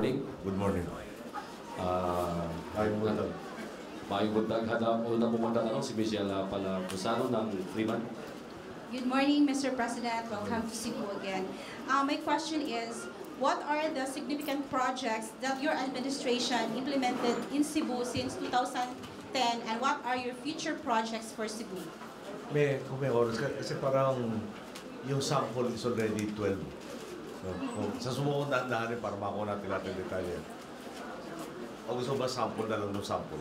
morning. Good morning. Ayong buntag. Mayong buntag. Una po magtatanong si Michelle Palabusano ng Freeman. Good morning, Mr. President. Welcome to Cebu again. My question is, what are the significant projects that your administration implemented in Cebu since 2010, and what are your future projects for Cebu? Kung may oras kasi parang yung sample is already 12. Sa sumunod na dahanin para makuha natin lahat ng detalye. O gusto ba sample na lang ng sample?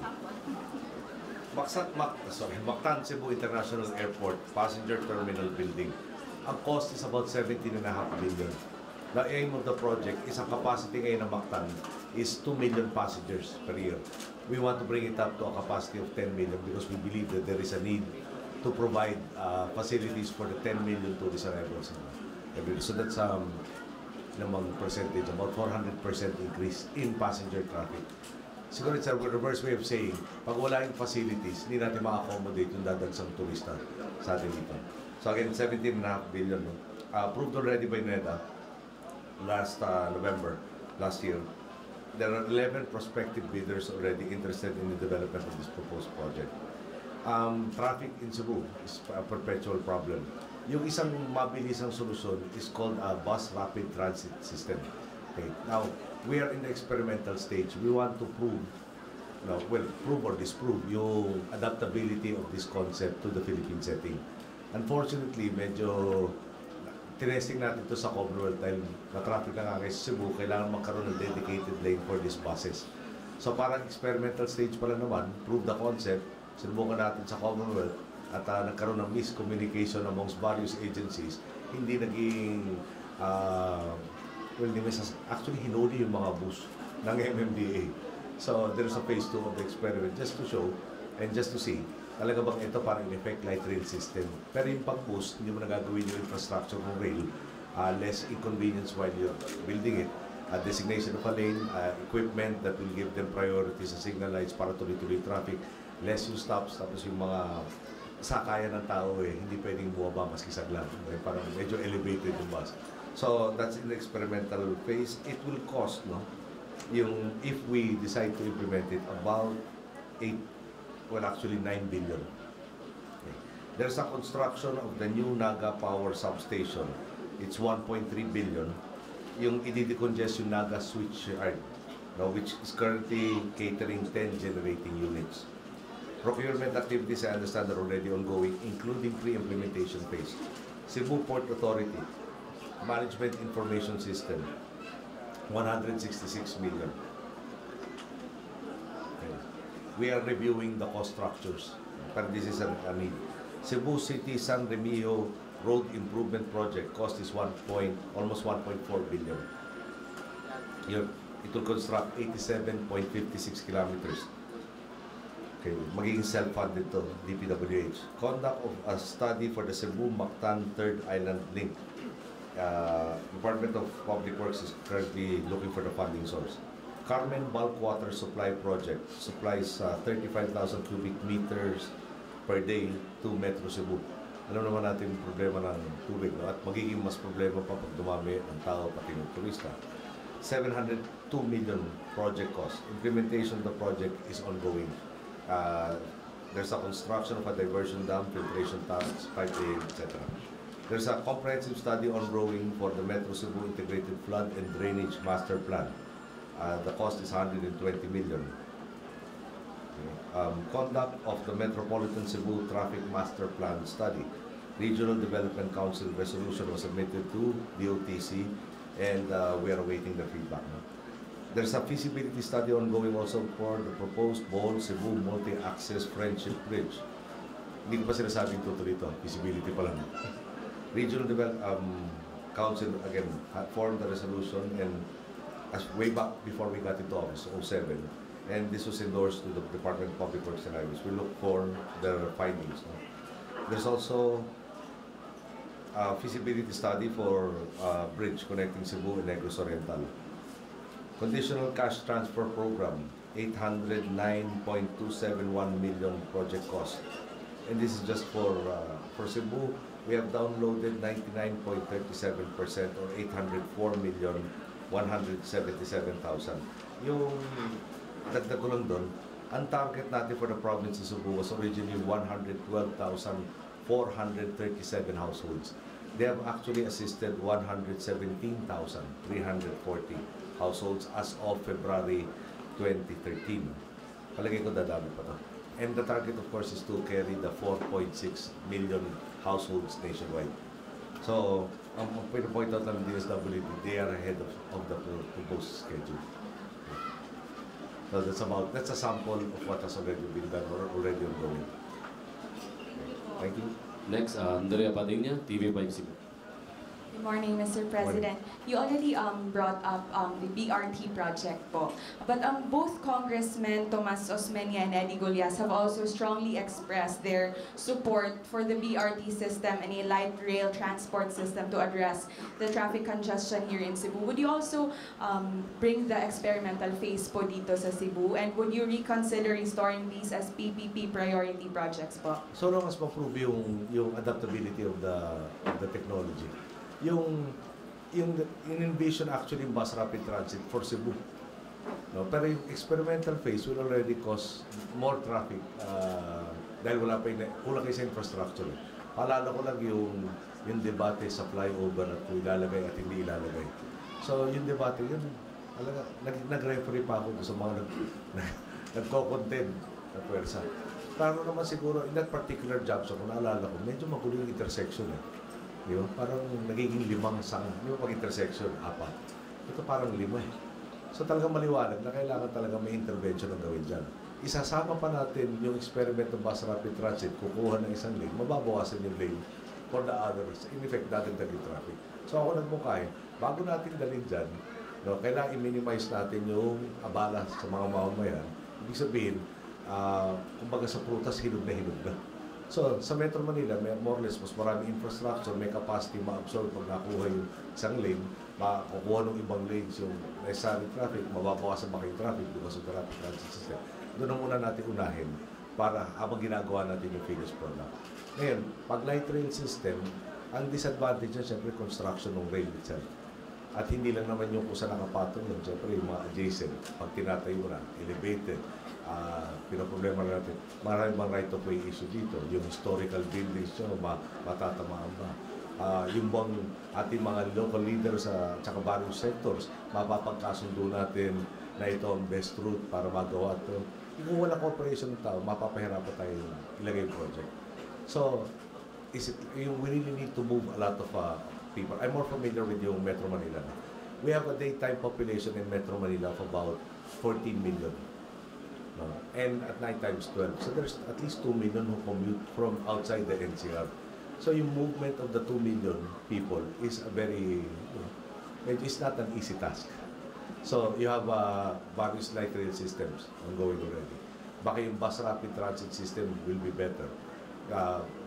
Mactan Cebu International Airport Passenger Terminal Building. Ang cost is about 17.5 billion. The aim of the project is ang capacity ngayon ng Mactan is 2 million passengers per year. We want to bring it up to a capacity of 10 million because we believe that there is a need to provide facilities for the 10 million tourist arrivals every day. So that's namang percentage, about 400% increase in passenger traffic. Siguro it's a reverse way of saying, pag wala yung facilities, hindi natin ma-accommodate yung dadagsang turista sa atin dito. So again, 17.5 billion. No? Approved already by NEDA last November, last year. There are 11 prospective bidders already interested in the development of this proposed project. Traffic in Cebu is a perpetual problem. Yung isang mabilisang solusyon is called a bus rapid transit system. Okay. Now, we are in the experimental stage. We want to prove or disprove yung adaptability of this concept to the Philippine setting. Unfortunately, medyo tinesting natin ito sa Commonwealth dahil na-traffic na nga kay Cebu, kailangan magkaroon ng dedicated lane for these buses. So parang experimental stage pala naman, prove the concept, sinubukan natin sa Commonwealth, at nagkaroon ng miscommunication amongst various agencies, hindi naging, actually hinuli yung mga bus ng MMDA. So there's a phase 2 of the experiment just to show and just to see, talaga bang ito parang in effect light rail system. Pero yung pag-bus, hindi mo nagagawin yung infrastructure ng rail, less inconvenience while you're building it. Designation of a lane, equipment that will give them priority sa signal lights para tuloy-tuloy traffic, less yung stops, tapos yung mga sakayan ng tao hindi pwedeng buwaba maski saglit. Parang medyo elevated yung bus. So that's in the experimental phase. It will cost, if we decide to implement it, about 9 billion. Okay. There's a construction of the new Naga Power Substation. It's 1.3 billion. Yung i-decongest yung Naga switchyard, which is currently catering 10 generating units. Procurement activities, I understand, are already ongoing, including pre-implementation phase. Cebu Port Authority, Management Information System, 166 million. Okay. We are reviewing the cost structures, but this is a need. Cebu City San Remio Road Improvement Project, cost is almost 1.4 billion. It will construct 87.56 kilometers. Okay, magiging self-funded to DPWH. Conduct of a study for the Cebu-Mactan Third Island Link. Department of Public Works is currently looking for the funding source. Carmen Bulk Water Supply Project supplies 35,000 cubic meters per day to Metro Cebu. Alam naman natin yung problema ng tubig, at magiging mas problema pa pag dumami ang tao pati ng turista. 702 million project cost. Implementation of the project is ongoing. There's a construction of a diversion dam, filtration tanks, pipeline, etc. There's a comprehensive study ongoing for the Metro Cebu Integrated Flood and Drainage Master Plan. The cost is 120 million. Conduct of the Metropolitan Cebu Traffic Master Plan Study. Regional Development Council resolution was submitted to DOTC, and we are awaiting the feedback. There's a feasibility study ongoing also for the proposed Bohol Cebu Multi-Access Friendship Bridge. Hindi ko pa sinasabing tutuloy ito. Feasibility pa lang. Regional Development Council, again, had formed the resolution and as way back before we got into office, 2007. And this was endorsed to the Department of Public Works and Highways. We look for their findings. There's also a feasibility study for a bridge connecting Cebu and Negros Oriental. Conditional Cash Transfer Program, 809.271 million project cost. And this is just for Cebu. We have downloaded 99.37% or 804 million 177,000. Yung dagdag ko lang doon, ang target natin for the province of Cebu was originally 112,437 households. They have actually assisted 117,340 households as of February 2013. Palagay ko dadami pa to. And the target, of course, is to carry the 4.6 million households nationwide. So, ang point out ng DSWD, they are ahead of the proposed schedule. So that's a sample of what has already been done or already ongoing. Thank you. Next, Andrea Padilla, TV5 Cebu. Good morning, Mr. President. You already brought up the BRT project po. But both Congressmen Tomas Osmeña and Eddie Golias have also strongly expressed their support for the BRT system and a light rail transport system to address the traffic congestion here in Cebu. Would you also bring the experimental phase po dito sa Cebu? And would you reconsider restoring these as PPP priority projects po? So long as ma-prove yung adaptability of the technology. Yung envision actually yung bus rapid transit for Cebu. No? Pero yung experimental phase will already cause more traffic dahil wala pa kulang kayo sa infrastructure. Paalala ko lang yung debate sa flyover at kung ilalagay at hindi ilalagay. So yung debate yun, nag-referee pa ako sa mga nagko-content na pwersa. Pero naman siguro, in that particular junction, kung naalala ko, medyo magulo yung intersection Di ba? Parang nagiging 5 sang, di ba pag intersection, 4. Ito parang 5 So talagang maliwanag na kailangan talaga may intervention ang gawin dyan. Isasama pa natin yung experiment ng bus rapid transit, kukuha ng isang lane, mababawasan yung lane for the others. In effect, dadagdag yung traffic. So ako nagmukay, bago natin dalhin dyan, no, kailangan i-minimize natin yung abala sa mga mamamayan. Ibig sabihin, kumbaga sa prutas, hinog na. So, sa Metro Manila, may more or less, mas marami infrastructure, may capacity ma-absorb pag nakuha yung isang lane, makukuha ng ibang lanes yung necessary traffic, mababawasan ba yung traffic because of the rapid transit system. Doon na muna natin unahin para habang ginagawa natin yung finished product. Ngayon, pag light rail system, ang disadvantage niya, siyempre, construction ng rail itself. At hindi lang naman yung kung saan nakapatong yun, siyempre, yung mga adjacent, pag tinatayo na, elevated, pinaproblema natin. Maraming mga right-of-way issue dito. Yung historical buildings nyo, matatamaan ba? Yung bang ating mga local leaders sa tsaka various sectors, mapapagkasundo natin na ito ang best route para magawa ito. Kung wala cooperation ng tao, mapapahirapan tayo ilagay yung project. So, we really need to move a lot of people. I'm more familiar with yung Metro Manila. We have a daytime population in Metro Manila of about 14 million. And at night times 12. So there's at least 2 million who commute from outside the NCR. So yung movement of the 2 million people is a very, it's not an easy task. So you have various light rail systems ongoing already. Baka yung bus rapid transit system will be better.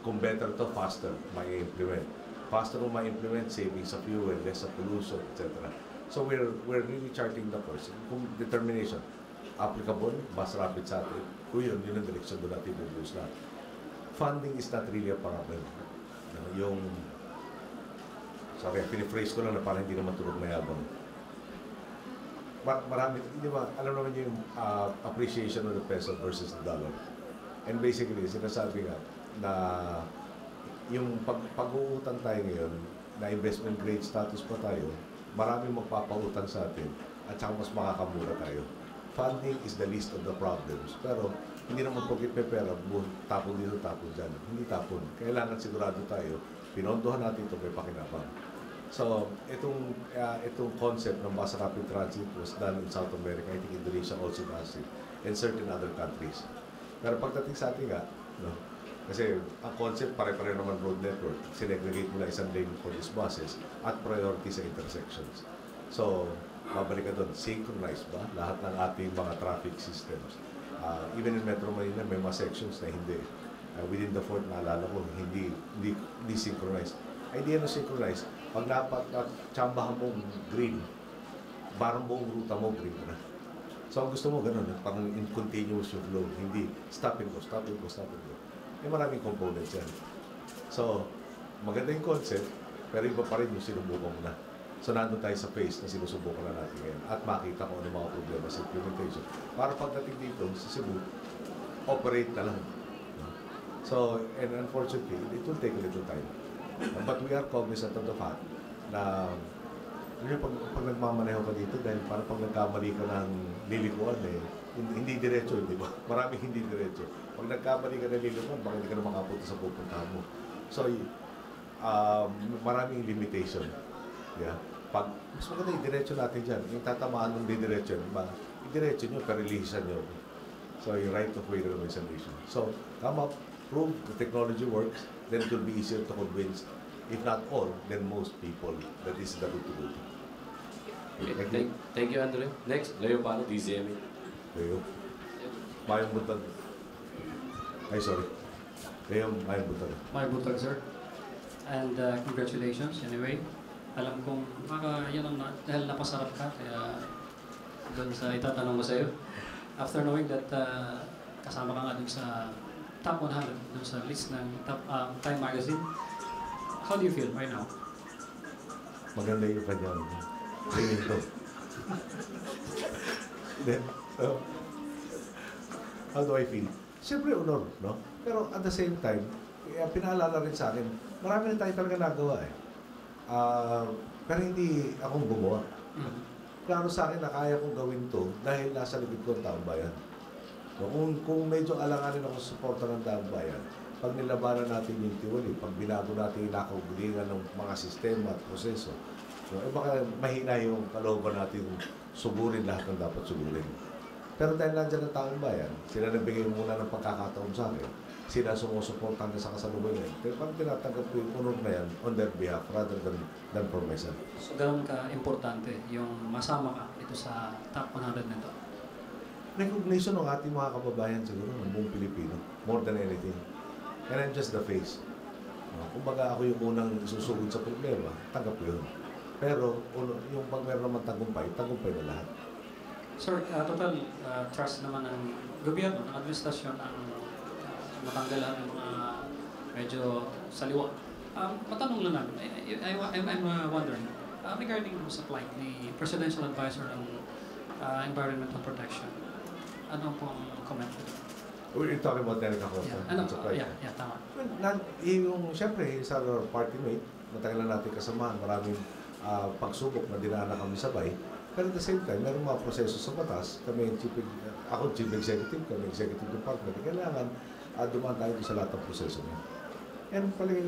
Kung better to, faster may implement. Faster mo ma-implement, savings of fuel, less of pollution, etc. So we're really charting the course. Kung determination, applicable, bus rapid sa atin. Kung yun ang direksyon doon natin reduce lahat. Funding is not really a problem. Piniphrase ko lang na parang hindi naman tulog mayabang. Marami, di ba, alam naman yung appreciation of the peso versus the dollar. And basically, sinasabi nga na yung pag-uutang tayo ngayon, na investment grade status pa tayo, maraming magpapautang sa atin at saka mas makakamura tayo. Funding is the least of the problems. Pero hindi naman pagkit may pera, tapon dito, tapon dyan. Hindi tapon. Kailangan sigurado tayo, pinondohan natin ito may pakinabang. So, itong concept ng bus rapid transit was done in South America. I think Indonesia also does it. And certain other countries. Pero pagdating sa atin nga, kasi ang concept, pare-pare naman road network. Sinegregate mo na isang lane for these buses at priority sa intersections. So, babalik ka doon, synchronized ba lahat ng ating mga traffic systems? Even in Metro Manila, may mga sections na hindi. Within the fort, naalala ko, hindi synchronized. Idea na synchronized, pag napag-tsambahan mo green, parang buong ruta mo green na. So, ang gusto mo, ganun, parang in continuous yung flow, hindi stop and go, stop and go, stop and go. May maraming components yan. So, maganda yung concept, pero iba pa rin yung sinubukan mo na. So nandun tayo sa phase na sinusubukan na natin ngayon at makita kung ano mga problema sa implementation. Para pagdating dito sa Cebu, operate na lang. So, and unfortunately, it will take a little time. But we are cognizant of the fact na pag nagmamaneho ka dito, dahil parang pag nagkamali ka ng lilikuan hindi diretso, di ba? Maraming hindi diretso. Pag nagkamali ka ng lilikuan, baka hindi ka na makapunta sa pupuntahan mo. So, maraming limitation. Yeah. Pag mas maganda i-diretso natin dyan, yung tatamaan ng di-diretso, i-diretso nyo, pero releasean nyo. So, yung right of way resolution. So, come up, prove the technology works, then it will be easier to convince, if not all, then most people that this is the route to go. Okay, thank you, Andre. Next, Leo Pano, DCMA. Leo. Mayong Buntag. Ay, sorry. Leo, Mayong Buntag. My Butag, sir. And congratulations anyway. Alam kong yan ang dahil napasarap ka, kaya doon sa itatanong ko sa iyo. After knowing that kasama ka nga dun sa top 100, dun sa list ng top, Time Magazine, how do you feel right now? Maganda yung kanyang training to. Then, how do I feel? Siyempre, honor, no? Pero at the same time, pinaalala rin sa akin, marami na tayo talaga nagawa pero hindi akong gumawa. Klaro sa akin na kaya kong gawin to dahil nasa likod ko ang taong bayan. So, kung medyo alanganin ako sa suporta ng taong bayan, pag nilabanan natin yung tiwali, pag binago natin yung nakaugulingan ng mga sistema at proseso, so, baka mahina yung kalooban natin sugurin lahat ng dapat sugurin. Pero dahil nandiyan ang taong bayan, sila nagbigay muna ng pagkakataon sa akin, sila sumusuportan sa kasalukuyan. Pero pag tinatanggap ko yung honor na yan on their behalf rather than for myself. So, ganoon ka-importante yung masama ka ito sa top 100 nito? Recognition ng ating mga kababayan siguro, ng buong Pilipino, more than anything. And I'm just the face. Kumbaga ako yung unang isusugod sa problema, tanggap ko yun. Pero yung pag meron naman tagumpay na lahat. Sir, total trust naman ng gobyerno, ng administrasyon ang matanggalan ng mga medyo saliwa. Matanong lang namin, I'm wondering, regarding sa plight ni Presidential Advisor ng Environmental Protection, ano pong comment? We're talking about Danica Costa. Tama. Siyempre, sa party mate, matagal na natin kasamahan, maraming pagsubok na dinaanan kami sabay. Pero at the same time, meron mga proseso sa batas, ako chief executive, kami executive department, kailangan dumaan tayo sa lahat ng proseso niya. And palagi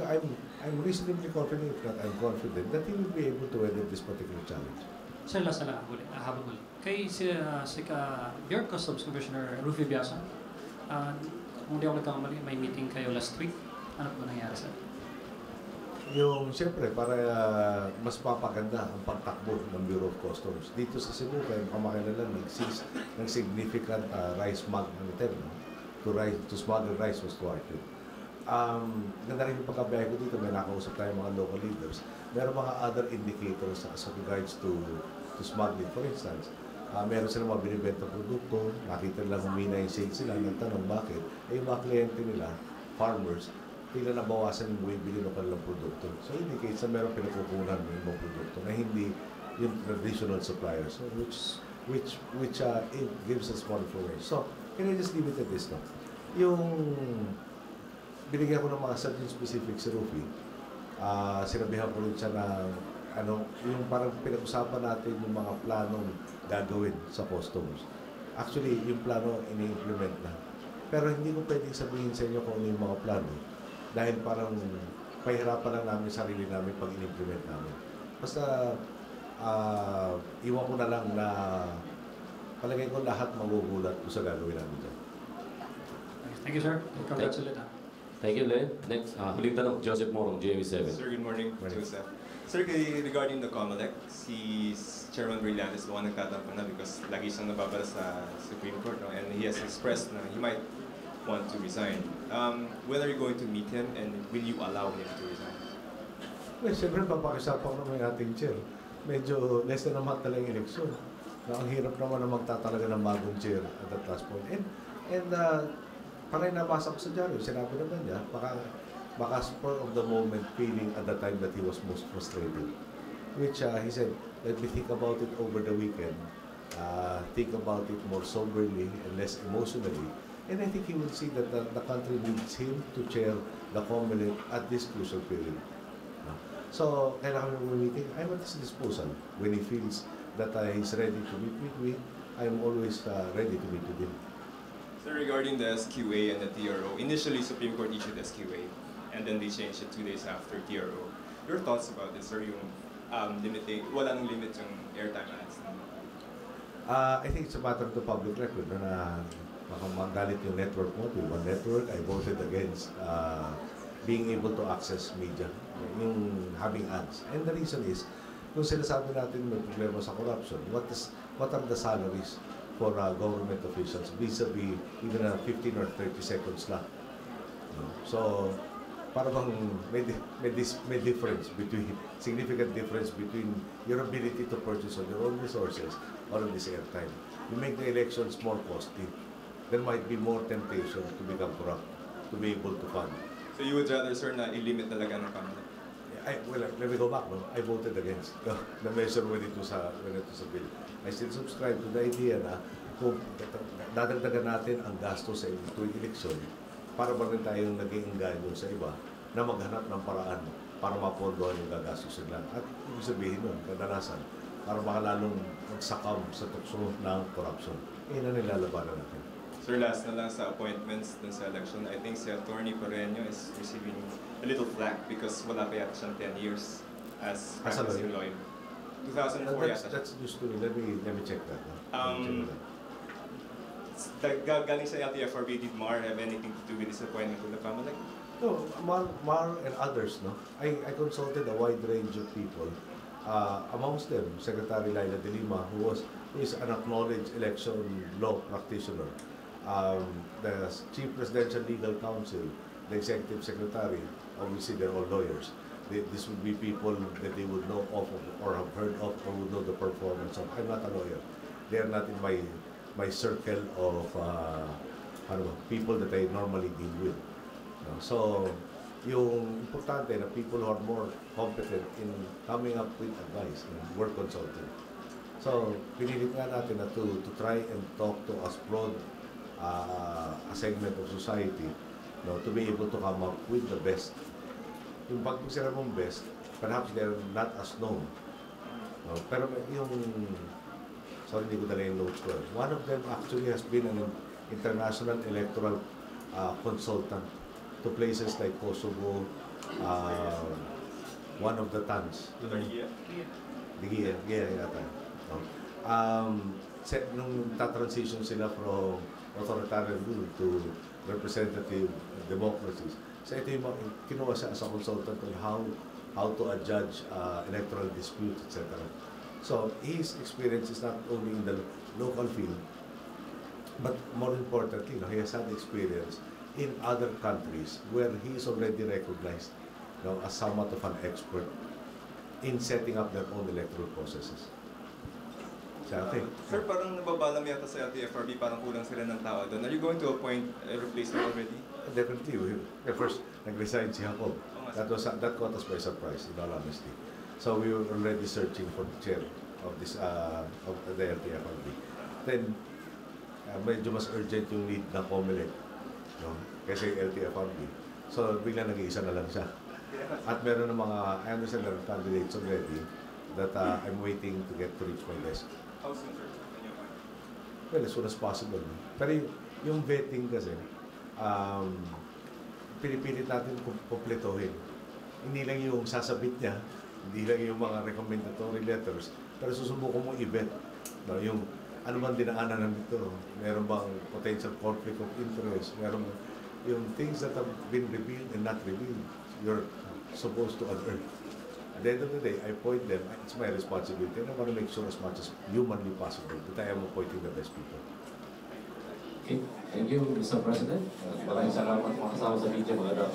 I'm reasonably confident, if not I'm confident, that he will be able to weather this particular challenge. Sir, last na lang, habang huli. Kay si Bureau of Customs Commissioner Rufy Biasa, kung di ako nagkakamali, may meeting kayo last week. Ano po nangyari, sir? Siyempre, para mas papaganda ang pagtakbo ng Bureau of Customs. Dito sa Cebu, kaya kamakilala, nag-exist ng significant rice mug ng term. To smuggle rice was thwarted. Ganda rin yung pagkabiyahe ko dito, may nakausap tayo mga local leaders. Meron mga other indicators as regards to smuggling. For instance, meron silang mga binibenta produkto, nakita nila humina yung sales nila, nagtanong bakit. Yung mga kliyente nila, farmers, tila nabawasan yung bumibili ng kanilang produkto. So indicates na meron pinakukunan ng ibang produkto na hindi yung traditional suppliers, which it gives us more information. So, can I just leave it at this now? Yung binigyan ko ng mga certain specific si Rufy, sinabihan ko rin siya na yung parang pinag-usapan natin yung mga planong gagawin sa customs. Actually, yung plano ini-implement na. Pero hindi ko pwedeng sabihin sa inyo kung ano yung mga plano dahil parang pahirapan lang namin sarili namin pag in-implement namin. Basta iwan ko na lang na palagay ko lahat magugulat kung sa gagawin namin dyan. Thank you, sir. Congrats ulit. Thank you, Len. Next, huling tanong, Joseph Morong, GMA7. Sir, good morning. Joseph. Sir, regarding the COMELEC, si Chairman Brillantes is the one nagtatampo na because lagi siyang nababala sa Supreme Court, no? And he has expressed na he might want to resign. When are you going to meet him and will you allow him to resign? Well, siyempre, papakisapan ko naman yung ating chair. Medyo less than a month na lang yung eleksyon. Ang hirap naman na magtatalaga ng bagong chair at that last point. And parang nabasa ko sa diaryo, sinabi naman niya, baka spur of the moment feeling at the time that he was most frustrated. which he said, let me think about it over the weekend, think about it more soberly and less emotionally. And I think he will see that the country needs him to chair the COMELEC at this crucial period. So, kailangan kami meeting. I'm at his disposal. When he feels that he's ready to meet with me, I'm always ready to meet with him. So regarding the SQA and the TRO, initially Supreme Court issued SQA, and then they changed it 2 days after TRO. Your thoughts about this? Are yung limiting, wala nang limit yung airtime ads? I think it's a matter of the public record na baka magalit yung network mo. To one network, I voted against being able to access media, yung having ads. And the reason is, kung sinasabi natin may problema sa corruption, what are the salaries for government officials vis-a-vis even 15 or 30 seconds lang? So, para bang may difference between, significant difference between your ability to purchase on your own resources or on this airtime. You make the elections more costly. There might be more temptation to become corrupt, to be able to fund. So you would rather, sir, na i-limit talaga ng COMELEC? Well, let me go back. No? I voted against the measure when ito sa bill. I still subscribe to the idea na kung dadagdagan natin ang gasto sa tuwing eleksyon, para ba rin tayong nag-iinganyo sa iba na maghanap ng paraan para mapondohan yung gagastos nila. At ibig sabihin nun, kadalasan, para baka lalong magsakam sa tukso ng corruption. Yan ang nilalabanan natin. Sir, last na lang sa appointments dun sa election, I think si Attorney Pareño is receiving a little flack because wala pa yata siyang 10 years as practicing lawyer. 2004 yata siya. That's news to me. Let me check that. Galing sa LTFRB, did Mar have anything to do with this appointment with the COMELEC? No, Mar and others, no. I consulted a wide range of people. Amongst them, Secretary Laila de Lima, who is an acknowledged election law practitioner. The Chief Presidential Legal Counsel, the Executive Secretary, obviously they're all lawyers. This would be people that they would know of or have heard of or would know the performance of. I'm not a lawyer. They are not in my circle of people that I normally deal with. So, yung importante na people who are more competent in coming up with advice, work consulting. So, pinilit nga natin na to try and talk to as broad a segment of society, to be able to come up with the best. Yung pag sila mong best, perhaps they're not as known. Pero yung, sorry, hindi ko dala yung notes ko. One of them actually has been an international electoral consultant to places like Kosovo, one of the TANs. Digia yata. Nung ta-transition sila from authoritarian rule to representative democracies. So ito yung kinuha siya as a consultant on how to adjudge electoral disputes, etc. So his experience is not only in the local field, but more importantly, he has had experience in other countries where he is already recognized as somewhat of an expert in setting up their own electoral processes. Sir, parang nababalam yata sa LTFRB, parang kulang sila ng tao doon. Are you going to appoint a replacement already? Definitely. First, nag-resign si Jacob. That caught us by surprise, in all honesty. So we were already searching for the chair of this of the LTFRB. Then, medyo mas urgent yung need ng COMELEC, kasi LTFRB. So bigla nag-iisa na lang siya. At meron ng mga, I understand there are candidates already that I'm waiting to get to reach my desk. How soon, sir? Well, as soon as possible. Pero yung vetting kasi, pinipilit natin kumpletohin. Hindi lang yung sasabit niya, hindi lang yung mga recommendatory letters, pero susubukan mo i-vet. Yung ano bang dinaanan nito? Meron bang potential conflict of interest? Meron bang yung things that have been revealed and not revealed, you're supposed to unearth. At the end of the day, I point them, it's my responsibility, and I want to make sure as much as humanly possible that I am appointing the best people. Okay. Thank you, Mr. President. Maraming salamat mga kasama sa video, mga